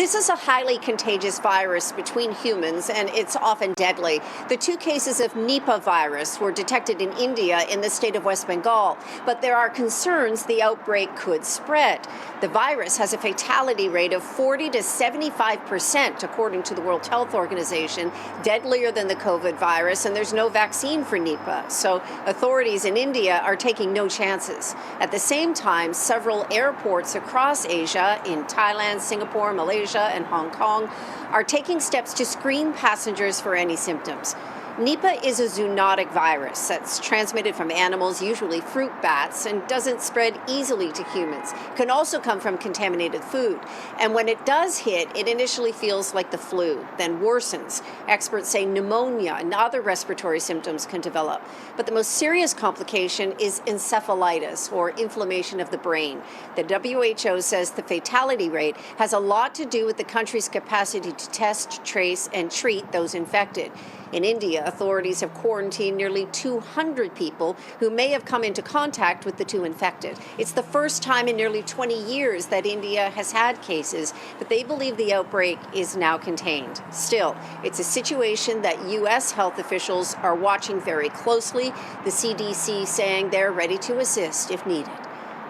This is a highly contagious virus between humans, and it's often deadly. The two cases of Nipah virus were detected in India in the state of West Bengal, but there are concerns the outbreak could spread. The virus has a fatality rate of 40 to 75%, according to the World Health Organization, deadlier than the COVID virus, and there's no vaccine for Nipah. So authorities in India are taking no chances. At the same time, several airports across Asia, in Thailand, Singapore, Malaysia, and Hong Kong, are taking steps to screen passengers for any symptoms. Nipah is a zoonotic virus that's transmitted from animals, usually fruit bats, and doesn't spread easily to humans. It can also come from contaminated food. And when it does hit, it initially feels like the flu, then worsens. Experts say pneumonia and other respiratory symptoms can develop. But the most serious complication is encephalitis, or inflammation of the brain. The WHO says the fatality rate has a lot to do with the country's capacity to test, trace, and treat those infected. In India, authorities have quarantined nearly 200 people who may have come into contact with the two infected. It's the first time in nearly 20 years that India has had cases, but they believe the outbreak is now contained. Still, it's a situation that U.S. health officials are watching very closely, the CDC saying they're ready to assist if needed.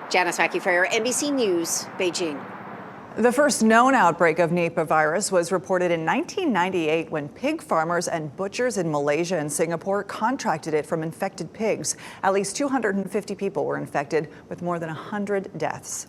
Janis, Mackey, Frayer, NBC News, Beijing. The first known outbreak of Nipah virus was reported in 1998 when pig farmers and butchers in Malaysia and Singapore contracted it from infected pigs. At least 250 people were infected, with more than 100 deaths.